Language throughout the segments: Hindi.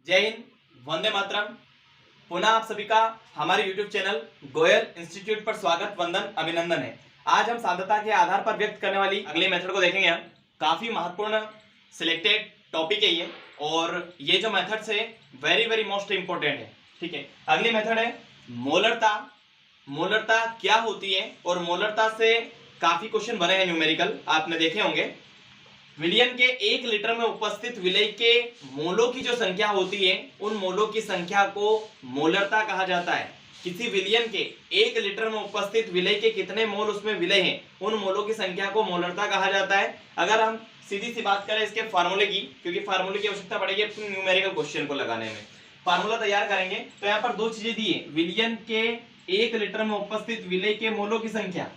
जय हिंद, वंदे मातरम। पुनः आप सभी का हमारे YouTube चैनल गोयल इंस्टीट्यूट पर स्वागत, वंदन, अभिनंदन है। आज हम साध्यता के आधार पर व्यक्त करने वाली अगले मेथड को देखेंगे। हम काफी महत्वपूर्ण सिलेक्टेड टॉपिक है ये, और ये जो मेथड्स है वेरी वेरी मोस्ट इंपोर्टेंट है। ठीक है, अगली मेथड है मोलरता। मोलरता क्या होती है, और मोलरता से काफी क्वेश्चन बने हैं न्यूमेरिकल, आपने देखे होंगे। विलयन के 1 लीटर में उपस्थित विलय के मोलों की जो संख्या होती है, उन मोलों की संख्या को मोलरता कहा जाता है। किसी विलयन के 1 लीटर में उपस्थित विलय के कितने मोल उसमें विलय हैं, उन मोलों की संख्या को मोलरता कहा जाता है। अगर हम सीधी सी बात करें इसके फार्मूले की, क्योंकि फार्मूले की आवश्यकता पड़ेगी न्यूमेरिकल क्वेश्चन को लगाने में, फार्मूला तैयार करेंगे तो यहाँ पर 2 चीजें दी है, विलयन के 1 लीटर में उपस्थित विलय के मोलों की संख्या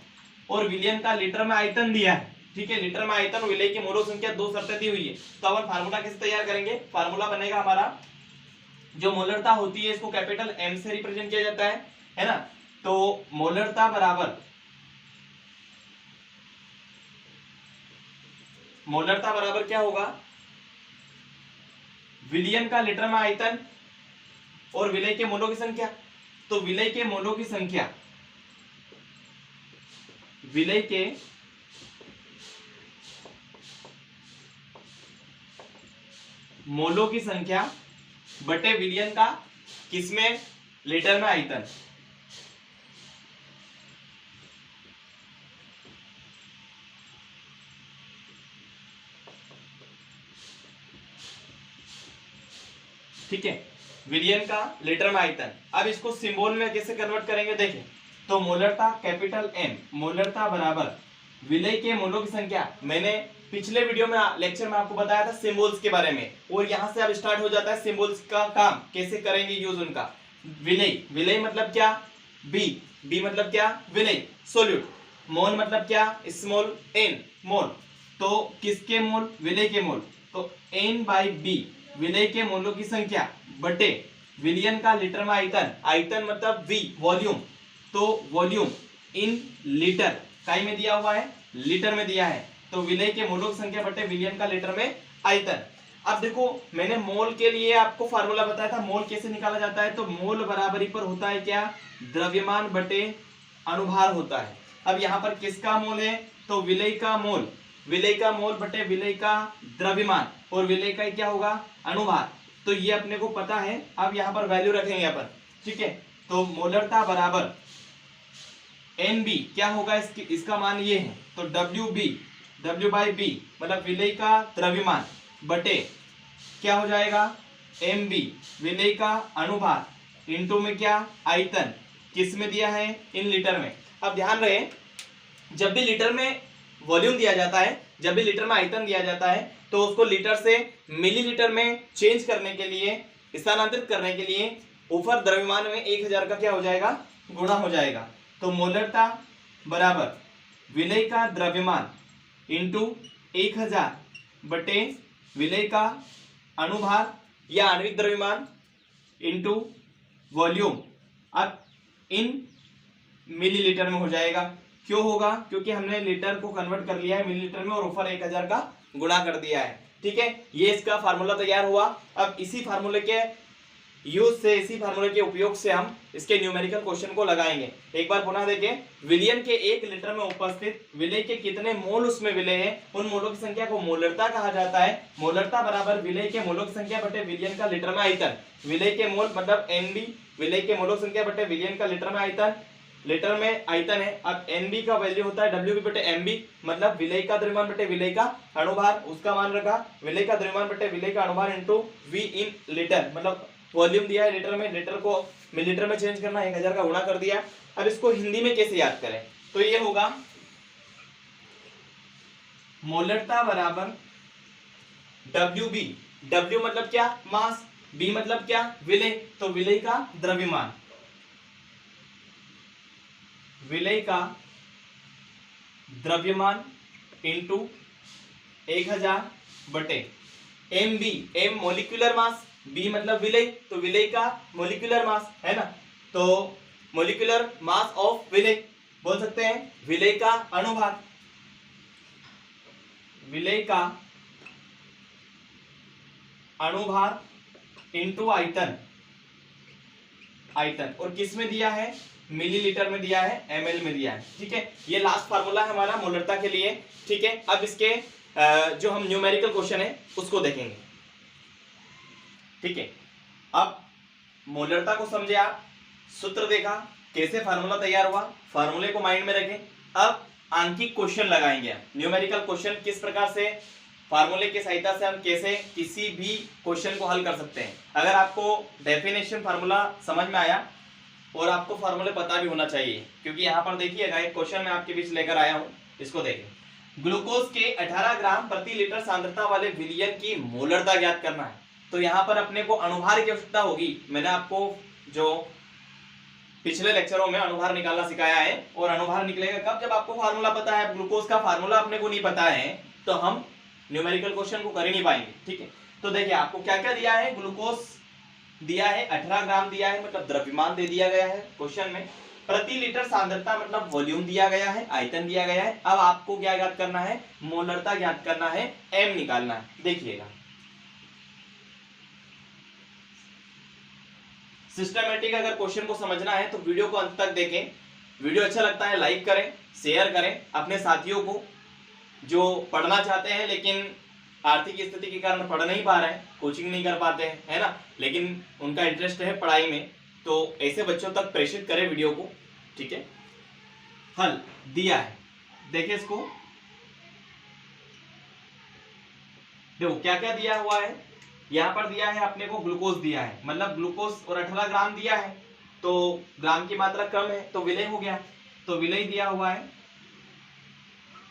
और विलयन का लीटर में आयतन दिया है। ठीक है, लीटर में आयतन और विलय की मोलों संख्या 2 शर्तें दी हुई है। तो अपन फार्मूला कैसे तैयार करेंगे? फार्मूला बनेगा हमारा, जो मोलरता होती है इसको कैपिटल एम से रिप्रेजेंट किया जाता है ना। तो मोलरता बराबर क्या होगा? विलयन का लीटर में आयतन और विलय के मोलों की संख्या। तो विलय के मोलों की संख्या, विलय के मोलों की संख्या बटे विलयन का किसमें? लीटर में आयतन। ठीक है, विलयन का लीटर में आयतन। अब इसको सिंबल में कैसे कन्वर्ट करेंगे देखें। तो मोलरता कैपिटल एम, मोलरता बराबर विलय के मोलों की संख्या। मैंने पिछले वीडियो में लेक्चर में आपको बताया था सिंबल्स के बारे में, और यहां से अब स्टार्ट हो जाता है सिंबल्स का काम, कैसे करेंगे यूज उनका। विलय, विलय मतलब क्या? बी, बी मतलब क्या? विलय, सोल्यूट। मोल मतलब क्या? स्मॉल एन, मोल। तो किसके मोल? विलय के मोल। तो एन बाई बी, विलय के मोलों की संख्या बटे विलयन का लीटर में आयतन। आयतन मतलब वी, वॉल्यूम। तो वॉल्यूम इन लीटर, काई में दिया हुआ है, लीटर में दिया है। तो विलय के मोलों की संख्या बटे विलयन का लीटर में आयतन। अब देखो, मैंने मोल के लिए आपको फार्मूला बताया था, मोल कैसे निकाला जाता है। तो मोल बराबरी पर होता है क्या? द्रव्यमान बटे अनुभार होता है। अब यहाँ पर किसका मोल है? तो विलय का मोल, विलय का मोल बटे विलय का द्रव्यमान, और विलय का क्या होगा? अनुभार। तो ये अपने को पता है। अब यहाँ पर वैल्यू रखेंगे अपन। ठीक है, तो मोलरता बराबर एन बी, क्या होगा? इसका मान ये है। तो W B, W by B मतलब विलय का द्रव्यमान बटे क्या हो जाएगा? एम बी, विलय का अनुभार, इंटू में क्या? आयतन। किस में दिया है? इन लीटर में। अब ध्यान रहे, जब भी लीटर में वॉल्यूम दिया जाता है, जब भी लीटर में आयतन दिया जाता है, तो उसको लीटर से मिलीलीटर में चेंज करने के लिए, स्थानांतरित करने के लिए ऊपर द्रव्यमान में 1000 का क्या हो जाएगा? गुणा हो जाएगा। तो मोलरता बराबर विलय का द्रव्यमान इंटू 1000 बटे विलय का अनुभार या आणविक द्रव्यमान इंटू वॉल्यूम। अब इन मिलीलीटर में हो जाएगा। क्यों होगा? क्योंकि हमने लीटर को कन्वर्ट कर लिया है मिलीलीटर में, और ऊपर 1000 का गुणा कर दिया है। ठीक है, ये इसका फार्मूला तैयार हुआ। अब इसी फार्मूले के यूज से, इसी फार्मूले के उपयोग से हम इसके न्यूमेरिकल क्वेश्चन को लगाएंगे। एक बार पुनः देखें, विलयन के 1 लीटर में उपस्थित विलय के कितने मोल उसमें विलय है, उन मोलों की संख्या को मोलरता कहा जाता है। मोलरता बराबर विलय के मोलों की संख्या बटे विलयन का लीटर में आयतन। विलय के मोल मतलब एनबी, विलय के मोलों की संख्या बटे विलयन का लीटर में आयतन। लीटर में आयतन है। अब एनबी का वैल्यू होता है डब्ल्यू बटे एमबी, मतलब विलय का द्रव्यमान बटे विलय का अनुभार, उसका मान रखा। विलय का द्रव्यमान बटे विलय का अनुभार इंटू वी इन लीटर, मतलब वॉल्यूम दिया है लीटर में, लीटर को मिलीलीटर में चेंज करना, 1000 का गुणा कर दिया। अब इसको हिंदी में कैसे याद करें? तो ये होगा मोलरता बराबर डब्ल्यू बी, डब्ल्यू मतलब क्या? मास, बी मतलब क्या? विलय। तो विलय का द्रव्यमान, विलय का द्रव्यमान इंटू 1000 बटे M B, M molecular mass, B मतलब विलय, तो विलय का मोलिकुलर मास है ना। तो मोलिकुलर मास ऑफ विलय, बोल सकते हैं विलय का अनुभार, विलय का अनुभार इंटू आयतन, आयतन, और किस में दिया है, मिलीलीटर में दिया है, एमएल में दिया है। ठीक है, ये लास्ट फार्मूला है हमारा मोलरता के लिए। ठीक है, अब इसके जो हम न्यूमेरिकल क्वेश्चन है उसको देखेंगे। ठीक है, अब मोलरता को समझे आप, सूत्र देखा, कैसे फार्मूला तैयार हुआ, फार्मूले को माइंड में रखें। अब आंकिक क्वेश्चन लगाएंगे हम, न्यूमेरिकल क्वेश्चन, किस प्रकार से फार्मूले की सहायता से हम कैसे किसी भी क्वेश्चन को हल कर सकते हैं। अगर आपको डेफिनेशन फार्मूला समझ में आया और आपको फार्मूले पता भी होना चाहिए, क्योंकि यहाँ पर देखिएगा एक क्वेश्चन मैं आपके बीच लेकर आया हूँ, इसको देखें। ग्लूकोज के 18 ग्राम प्रति लीटर सांद्रता वाले विलयन की मोलरता ज्ञात करना है। तो यहाँ पर अपने को अनुभार की आवश्यकता होगी। मैंने आपको जो पिछले लेक्चरों में अनुभार निकालना सिखाया है, और अनुभार निकलेगा कब, जब आपको फार्मूला पता है। ग्लूकोज का फार्मूला अपने को नहीं पता है तो हम न्यूमेरिकल क्वेश्चन को कर ही नहीं पाएंगे। ठीक है, तो देखिए आपको क्या क्या दिया है, ग्लूकोज दिया है 18 ग्राम दिया है, मतलब द्रव्यमान दे दिया गया है क्वेश्चन में। प्रति लीटर सांद्रता मतलब वॉल्यूम दिया गया है, आयतन दिया गया है। अब आपको क्या ज्ञात करना है, मोलरता ज्ञात करना है, एम निकालना है। देखिएगा सिस्टमैटिक अगर क्वेश्चन को समझना है तो वीडियो को अंत तक देखें। वीडियो अच्छा लगता है लाइक करें, शेयर करें अपने साथियों को जो पढ़ना चाहते हैं लेकिन आर्थिक स्थिति के कारण पढ़ नहीं पा रहे हैं, कोचिंग नहीं कर पाते हैं, है ना, लेकिन उनका इंटरेस्ट है पढ़ाई में, तो ऐसे बच्चों तक प्रेषित करें वीडियो को। ठीक है, हल दिया है, देखिए इसको, देखो क्या क्या दिया हुआ है। यहाँ पर दिया है अपने को ग्लूकोज दिया है, मतलब ग्लूकोज और 18 ग्राम दिया है, तो ग्राम की मात्रा कम है तो विलय हो गया, तो विलय दिया हुआ है,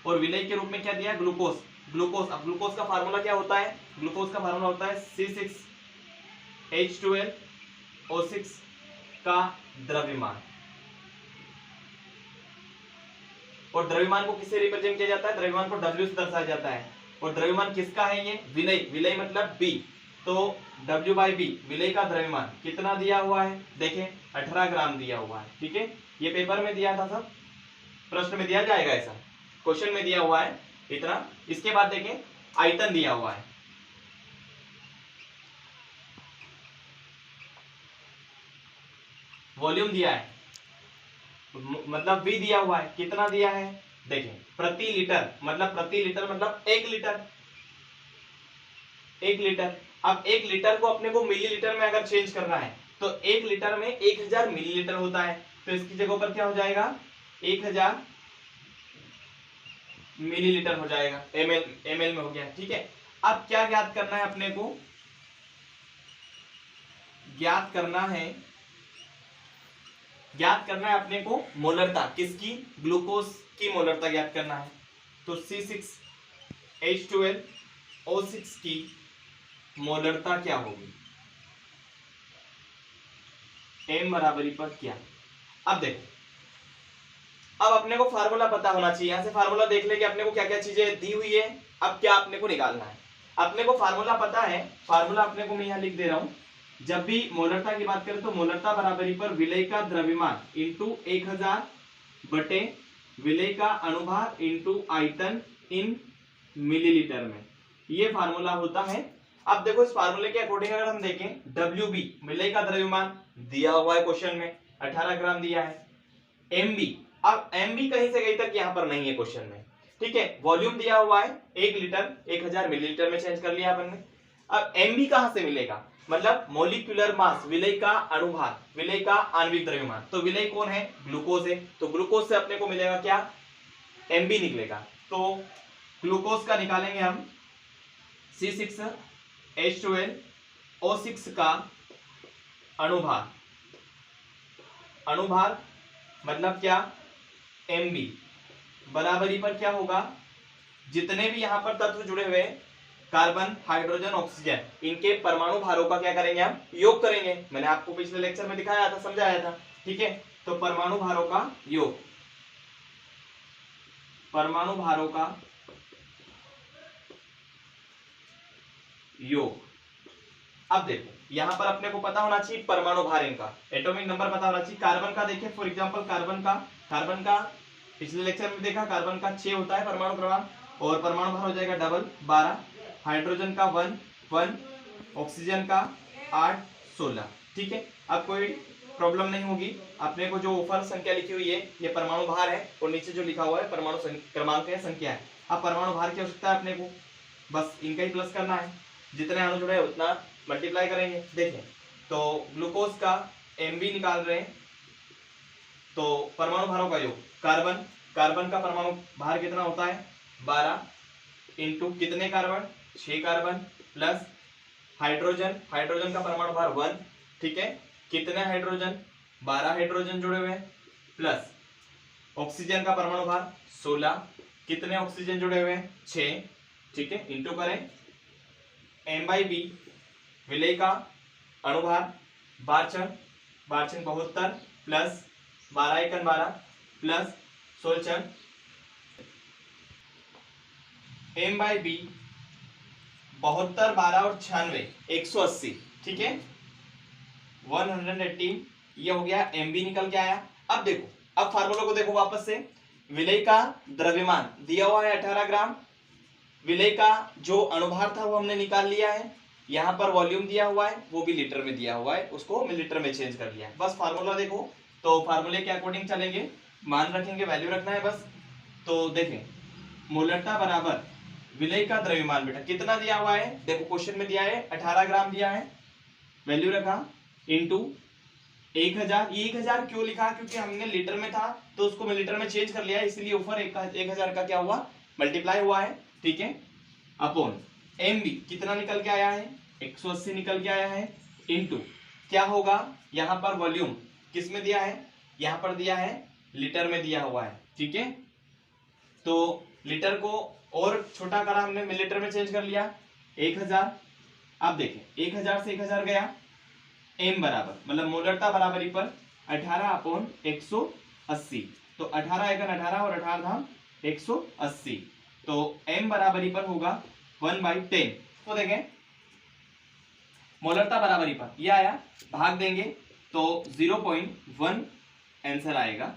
और विलय के रूप में क्या दिया है, ग्लूकोज। ग्लूकोज, अब ग्लूकोज का फार्मूला क्या होता है, ग्लूकोज का फार्मूला होता है C6H12O6 का द्रव्यमान, और द्रव्यमान को किससे रिप्रेजेंट किया जाता है, द्रव्यमान को W से दर्शाया जाता है। और द्रव्यमान किसका है, ये विलय, विलय मतलब B, तो W/B विलय का द्रव्यमान कितना दिया हुआ है, देखें 18 ग्राम दिया हुआ है। ठीक है, ये पेपर में दिया था, सब प्रश्न में दिया जाएगा, ऐसा क्वेश्चन में दिया हुआ है इतना। इसके बाद देखें आयतन दिया हुआ है, वॉल्यूम दिया है, मतलब V दिया हुआ है, कितना दिया है, देखें प्रति लीटर, मतलब प्रति लीटर मतलब 1 लीटर, 1 लीटर। अब 1 लीटर को अपने को मिलीलीटर में अगर चेंज करना है तो 1 लीटर में 1000 मिलीलीटर होता है, तो इसकी जगह पर क्या हो जाएगा, 1000 मिलीलीटर हो जाएगा, एमएल में हो गया। ठीक है, अब क्या ज्ञात करना है अपने को, ज्ञात करना है अपने को मोलरता, किसकी, ग्लूकोज की मोलरता ज्ञात करना है। तो C6H12O6 की मोलरता क्या होगी, m बराबरी पर क्या। अब देखो, अब अपने को फार्मूला पता होना चाहिए, यहां से फार्मूला देख लेंगे अपने को क्या क्या चीजें दी हुई है। अब क्या अपने को निकालना है, अपने को फार्मूला पता है, फार्मूला अपने को मैं यहां लिख दे रहा हूं। जब भी मोलरता की बात करें तो मोलरता बराबरी पर विलय का द्रव्यमान इंटू 1000 बटे विलय का अनुभार इंटू आयतन इन मिलीलीटर में, ये फार्मूला होता है। अब देखो इस फार्मूले के अकॉर्डिंग अगर हम देखें, WB विलय का द्रव्यमान दिया हुआ है क्वेश्चन में, 18 ग्राम दिया है। MB, अब MB कहीं से कहीं तक यहाँ पर नहीं है क्वेश्चन में। ठीक है, वॉल्यूम दिया हुआ है 1 लीटर, 1000 मिलीलीटर में चेंज कर लिया अपन ने। अब MB कहां से मिलेगा, मतलब मोलिकुलर मास, विलय का अनुभार, विलय का आणविक द्रव्यमान, तो विलय कौन है, ग्लूकोज है, तो ग्लूकोज से अपने को मिलेगा क्या, MB निकलेगा। तो ग्लूकोज का निकालेंगे हम C6H12O6 का अनुभार, अनुभार मतलब क्या, MB बराबरी पर क्या होगा, जितने भी यहां पर तत्व जुड़े हुए कार्बन, हाइड्रोजन, ऑक्सीजन, इनके परमाणु भारों का क्या करेंगे हम, योग करेंगे। मैंने आपको पिछले लेक्चर में दिखाया था, समझाया था। ठीक है, तो परमाणु भारों का योग, परमाणु भारों का योग। अब देखो यहां पर अपने को पता होना चाहिए परमाणु भार, इनका एटॉमिक नंबर पता होना चाहिए। कार्बन का देखिए फॉर एग्जांपल, कार्बन का पिछले लेक्चर में देखा, कार्बन का 6 होता है परमाणु क्रमांक, और परमाणु भार हो जाएगा डबल 12, हाइड्रोजन का 1, ऑक्सीजन का 8 16। ठीक है, अब कोई प्रॉब्लम नहीं होगी। अपने को जो ऊपर संख्या लिखी हुई है ये परमाणु भार है और नीचे जो लिखा हुआ है परमाणु क्रमांक है, संख्या है। अब परमाणु भार की आवश्यकता है अपने को, बस इनका ही प्लस करना है, जितने अणु जुड़े हैं उतना मल्टीप्लाई करेंगे। देखें तो ग्लूकोज का Mb निकाल रहे हैं, तो परमाणु भारों का योग कार्बन, कार्बन का परमाणु भार कितना होता है 12 इंटू कितने carbon 6 carbon plus hydrogen, hydrogen का परमाणु भार 1। ठीक है, कितने हाइड्रोजन 12 हाइड्रोजन जुड़े हुए हैं प्लस ऑक्सीजन का परमाणु भार 16, कितने ऑक्सीजन जुड़े हुए हैं 6। ठीक है, इंटू करें M/B विलेय का अणुभार बारचन, बारचन 72 प्लस 12 एकन 12 प्लस 16 M/B 72 12 और 96 180। ठीक है, 118 ये हो गया, Mb निकल के आया। अब देखो, अब फार्मूला को देखो वापस से। विलेय का द्रव्यमान दिया हुआ है 18 ग्राम, विलेय का जो अणुभार था वो हमने निकाल लिया है, यहाँ पर वॉल्यूम दिया हुआ है वो भी लीटर में दिया हुआ है, उसको हमने लीटर में चेंज कर लिया है। बस फार्मूला देखो, तो फार्मूले के अकॉर्डिंग चलेंगे, मान रखेंगे, वैल्यू रखना है बस। तो देखें मोलरता बराबर विलेय का द्रव्यमान, बेटा कितना दिया हुआ है, देखो क्वेश्चन में दिया है 18 ग्राम दिया है, वैल्यू रखा इंटू 1000। 1000 क्यों लिखा, क्योंकि हमने लीटर में था तो उसको मैं लीटर में चेंज कर लिया है, इसलिए ऊपर 1000 का क्या हुआ मल्टीप्लाई हुआ है। ठीक है, अपॉन Mb कितना निकल के आया है 180 निकल के आया है, इंटू क्या होगा यहाँ पर वॉल्यूम किस में दिया है, यहाँ पर दिया है लीटर में दिया हुआ है। ठीक है, तो लीटर को और छोटा करा हमने मिलीलीटर में चेंज कर लिया 1000। अब देखें 1000 से 1000 गया, M बराबर मतलब मोलरता बराबरी पर 18/180, तो 18 एकन 18 और 18 धाम 180, तो M बराबरी पर होगा 1/10। तो देखें मोलरता बराबरी पर ये आया, भाग देंगे तो 0.1 आंसर आएगा।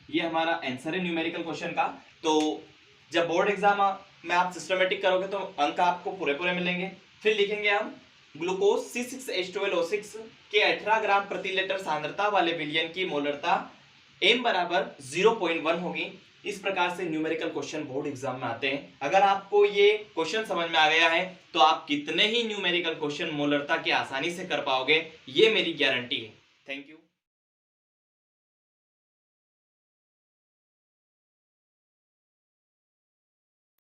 ये हमारा आंसर है न्यूमेरिकल क्वेश्चन का। तो जब बोर्ड एग्जाम में आप सिस्टमेटिक करोगे तो अंक आपको पूरे पूरे मिलेंगे। फिर लिखेंगे हम ग्लूकोज C6H12O6 के 18 ग्राम प्रति लीटर सांद्रता वाले विलयन की मोलरता M बराबर 0.1 होगी। इस प्रकार से न्यूमेरिकल क्वेश्चन बोर्ड एग्जाम में आते हैं। अगर आपको ये क्वेश्चन समझ में आ गया है तो आप कितने ही न्यूमेरिकल क्वेश्चन मोलरता के आसानी से कर पाओगे, ये मेरी गारंटी है। Thank you.